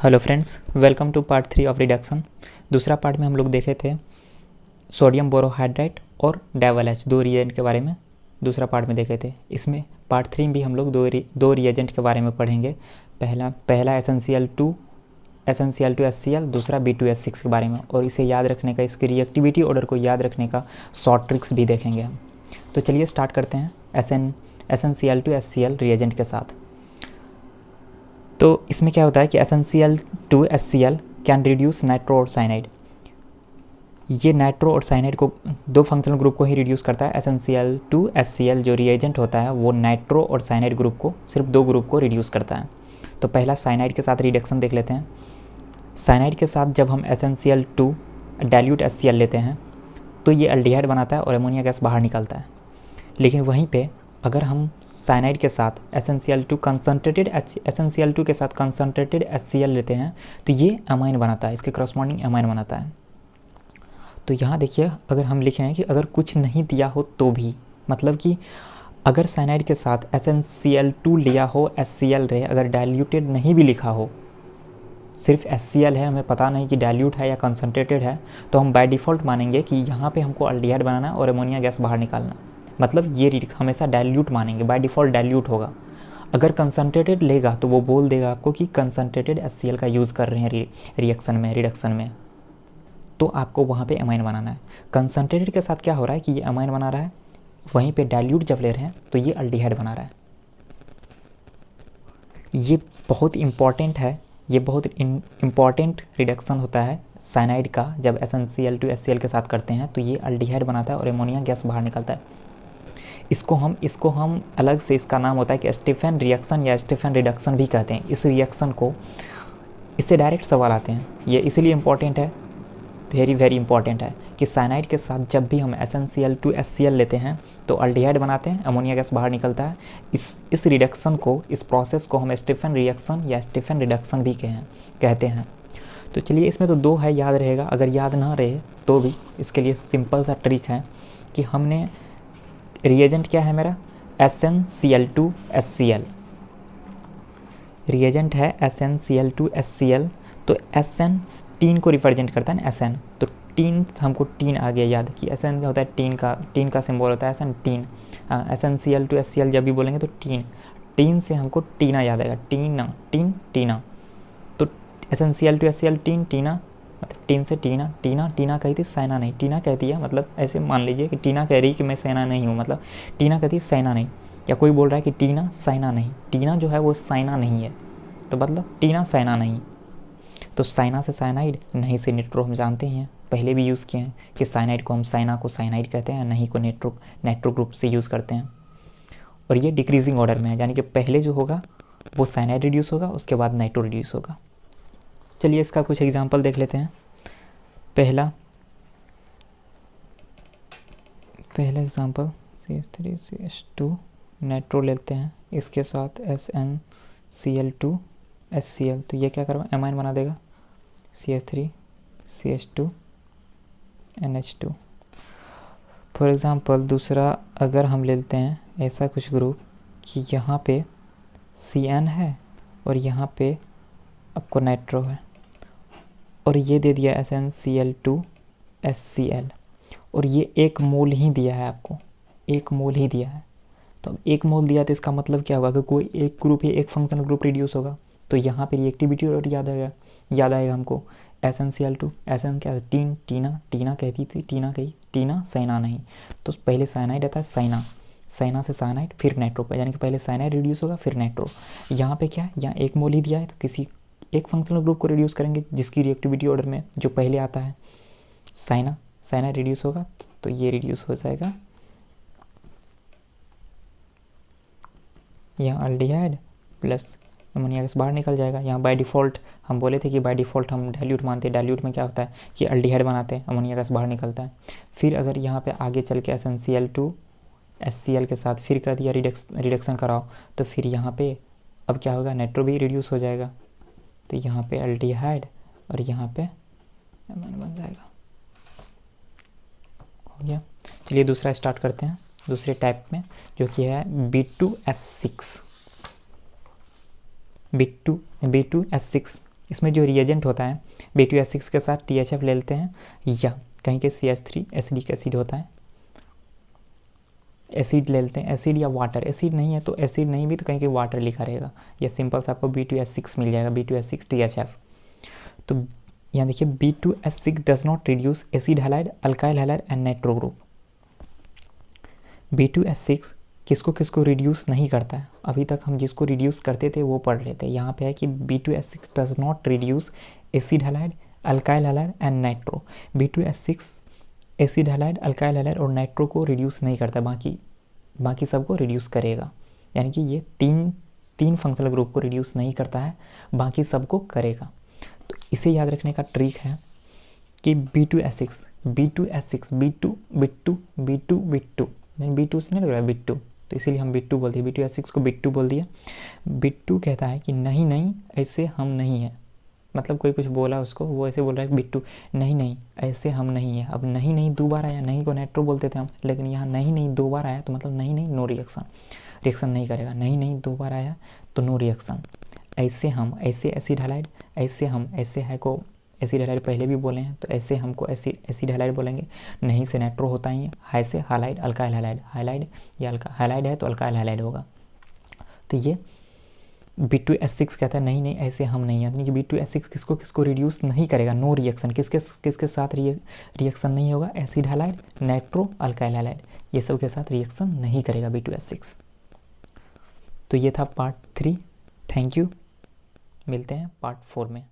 Hello friends, welcome to part 3 of reduction. दूसरा part में हम लोग देखे थे सोडियम बोरोहाइड्रेट और डेवल एच दो रिएजेंट के बारे में। दूसरा पार्ट में देखे थे। इसमें पार्ट 3 भी हम लोग दो रिएजेंट के बारे में पढ़ेंगे। पहला SnCl2 HCl, दूसरा B2H6 के बारे में। और इसे याद रखने का, इसकी रिएक्टिविटी ऑर्डर को याद रखने का शॉर्ट ट्रिक्स भी देखेंगे हम। तो चलिए स्टार्ट करते हैं SnCl2 HCl रिएजेंट के साथ। तो इसमें क्या होता है कि SnCl2 HCl can reduce nitro और साइनाइड। ये नाइट्रो और साइनाइड को, दो फंक्शनल ग्रुप को ही रिड्यूस करता है। SnCl2 HCl जो रिएजेंट होता है वो नाइट्रो और साइनाइड ग्रुप को, सिर्फ दो ग्रुप को रिड्यूस करता है। तो पहला साइनाइड के साथ रिडक्शन देख लेते हैं। साइनाइड के साथ जब हम SnCl2 डाइल्यूट HCl लेते हैं तो ये एल्डिहाइड बनाता है और अमोनिया गैस बाहर निकलता है। लेकिन वहीं पे अगर हम साइनाइड के साथ SnCl2 के साथ कंसनट्रेटेड HCl लेते हैं तो ये अमाइन बनाता है, इसके करस्पॉन्डिंग अमाइन बनाता है। तो यहाँ देखिए, अगर हम लिखे हैं कि अगर कुछ नहीं दिया हो तो भी, मतलब कि अगर साइनाइड के साथ SnCl2 लिया हो, HCl रहे, अगर डाइल्यूटेड नहीं भी लिखा हो, सिर्फ HCl है, हमें पता नहीं कि डाइल्यूट है या कंसनट्रेटेड है, तो हम बाय डिफ़ॉल्ट मानेंगे कि यहाँ पे हमको एल्डिहाइड बनाना और अमोनिया गैस बाहर निकालना। मतलब ये हमेशा डाइल्यूट मानेंगे, बाय डिफ़ॉल्ट डाइल्यूट होगा। अगर कंसनट्रेटेड लेगा तो वो बोल देगा आपको कि कंसनट्रेटेड HCl का यूज़ कर रहे हैं रिडक्शन में, तो आपको वहाँ पे अमाइन बनाना है। कंसनट्रेटेड के साथ क्या हो रहा है कि ये अमाइन बना रहा है, वहीं पे डाइल्यूट जब ले रहे हैं तो ये एल्डिहाइड बना रहा है। ये बहुत इम्पॉर्टेंट है, ये बहुत इम्पॉर्टेंट रिडक्शन होता है साइनाइड का। जब SnCl2 HCl के साथ करते हैं तो ये एल्डिहाइड बनाता है और अमोनिया गैस बाहर निकलता है। इसको हम अलग से, इसका नाम होता है कि स्टीफन रिएक्शन या स्टीफन रिडक्शन भी कहते हैं। इस रिएक्शन को, इससे डायरेक्ट सवाल आते हैं। ये इसीलिए इम्पॉर्टेंट है, वेरी इंपॉर्टेंट है कि साइनाइड के साथ जब भी हम SnCl2 HCl लेते हैं तो एल्डिहाइड बनाते हैं, अमोनिया गैस बाहर निकलता है। इस रिडक्शन को, इस प्रोसेस को हम स्टीफन रिएक्शन या स्टीफन रिडक्शन भी कहते हैं। तो चलिए, इसमें तो दो है, याद रहेगा। अगर याद ना रहे तो भी इसके लिए सिंपल सा ट्रिक है कि हमने रिएजेंट क्या है मेरा, SnCl2 HCl रिएजेंट है SnCl2 HCl। तो SN टीन को रिप्रेजेंट करता है ना, SN। तो टीन, हमको टीन आ गया याद कि SN होता है टीन का सिंबल होता है SN, टीन। SnCl2 HCl जब भी बोलेंगे तो टीन से हमको टीना याद आएगा, टीना। तो SnCl2 HCl टीना, मतलब टीन से टीना कही थी, सैना नहीं। टीना कहती है, मतलब ऐसे मान लीजिए कि टीना कह रही कि मैं सैना नहीं हूँ, मतलब टीना कहती है सैना नहीं। या कोई बोल रहा है कि टीना सैना नहीं, टीना जो है वो सैना नहीं है, तो मतलब टीना सैना नहीं। तो साइना से साइनाइड, नहीं से नेट्रो हम जानते हैं, पहले भी यूज़ किए हैं कि साइनाइड को हम साइना को साइनाइड कहते हैं, नहीं को नेट्रो ग्रुप से यूज़ करते हैं। और ये डिक्रीजिंग ऑर्डर में है, यानी कि पहले जो होगा वो साइनाइड रिड्यूस होगा, उसके बाद नाइट्रो रिड्यूस होगा। चलिए इसका कुछ एग्जांपल देख लेते हैं। पहला एग्जांपल CH3CH2 नाइट्रो लेते हैं, इसके साथ SnCl2 HCl। तो ये क्या करवा, अमाइन बना देगा, CH3CH2 NH2। फॉर एग्ज़ाम्पल दूसरा अगर हम लेते हैं ऐसा कुछ ग्रुप कि यहाँ पे CN है और यहाँ पे आपको नाइट्रो है, और ये दे दिया SnCl2 HCl, और ये 1 मोल ही दिया है आपको, 1 मोल ही दिया है। तो अब 1 मोल दिया तो इसका मतलब क्या होगा कि कोई एक ग्रुप ही, एक फंक्शनल ग्रुप रिड्यूस होगा। तो यहाँ पे रिएक्टिविटी और याद आएगा हमको। SnCl2 SN क्या है, टीना कहती थी, टीना सैना नहीं। तो पहले साइनाइड आता है, सैना से साइनाइड, फिर नाइट्रो पे, यानी कि पहले साइनाइड रिड्यूस होगा फिर नाइट्रो। यहाँ पे क्या है, यहाँ 1 मोल ही दिया है, तो किसी एक फंक्शनल ग्रुप को रिड्यूस करेंगे जिसकी रिएक्टिविटी ऑर्डर में जो पहले आता है साइना रिड्यूस होगा, तो ये रिड्यूस हो जाएगा, यहाँ एल्डिहाइड प्लस अमोनिया गैस बाहर निकल जाएगा। यहाँ बाय डिफ़ॉल्ट हम बोले थे कि बाय डिफ़ॉल्ट हम डाइल्यूट मानते हैं। डाइल्यूट में क्या होता है कि एल्डिहाइड बनाते हैं, अमोनिया गैस बाहर निकलता है। फिर अगर यहाँ पे आगे चल के SnCl2 HCl के साथ फिर कर दिया रिडक्शन कराओ, तो फिर यहाँ पे अब क्या होगा, नाइट्रो भी रिड्यूस हो जाएगा। तो यहाँ पे एल्डिहाइड और यहाँ पे अमाइन बन जाएगा, हो गया। चलिए दूसरा स्टार्ट करते हैं, दूसरे टाइप में, जो कि है B2H6। B2H6 इसमें जो रिएजेंट होता है B2H6 के साथ THF ले लेते हैं, या कहीं के CH3 एसिडिक एसिड होता है, एसिड ले लेते हैं, एसिड या वाटर, एसिड नहीं है तो एसिड नहीं भी तो कहीं के वाटर लिखा रहेगा, या सिंपल से आपको B2H6 मिल जाएगा, B2H6 THF। तो यहाँ देखिए B2H6 does not reduce acid halide, alkyl halide and nitro group. B2H6 किसको किसको रिड्यूस नहीं करता है, अभी तक हम जिसको रिड्यूस करते थे वो पढ़ रहे थे। यहाँ पे है कि B2H6 does not reduce acid halide, alkyl halide and nitro. B2H6 acid halide, alkyl halide और नाइट्रो को रिड्यूस नहीं करता, बाकी सबको रिड्यूस करेगा। यानी कि ये तीन फंक्शनल ग्रुप को रिड्यूस नहीं करता है, बाकी सबको करेगा। तो इसे याद रखने का ट्रिक है कि B2H6 नहीं, B2 से नहीं लग रहा है बिट्टू, तो इसीलिए हम बिट्टू बोलते हैं, B2H6 को बिट्टू बोल दिया। बिट्टू कहता है कि नहीं ऐसे हम नहीं है, मतलब कोई कुछ बोला उसको, वो ऐसे बोल रहा है बिट्टू नहीं ऐसे हम नहीं है। अब नहीं 2 बार आया, नहीं को नाइट्रो बोलते थे हम, लेकिन यहाँ नहीं 2 बार आया तो मतलब नहीं नो रिएक्शन नहीं करेगा। नहीं 2 बार आया तो नो रिएक्शन। ऐसे हम, ऐसे एसिड हैलाइड, ऐसे हम, ऐसे है को एसिड हैलाइड पहले भी बोले हैं, तो ऐसे हमको एसिड हैलाइड बोलेंगे। नहीं से नाइट्रो होता ही है, हाई से हैलाइड, अल्काइल हैलाइड, हैलाइड या हैलाइड है तो अल्काइल हैलाइड होगा। तो ये B2H6 कहता है नहीं ऐसे हम नहीं है, यानी कि B2H6 किसको किसको रिड्यूस नहीं करेगा, नो रिएक्शन। किसके साथ रिएक्शन नहीं होगा, acid halide, nitro, alkyl halide, ये सब के साथ रिएक्शन नहीं करेगा B2H6। तो ये था पार्ट 3। थैंक यू, मिलते हैं पार्ट 4 में।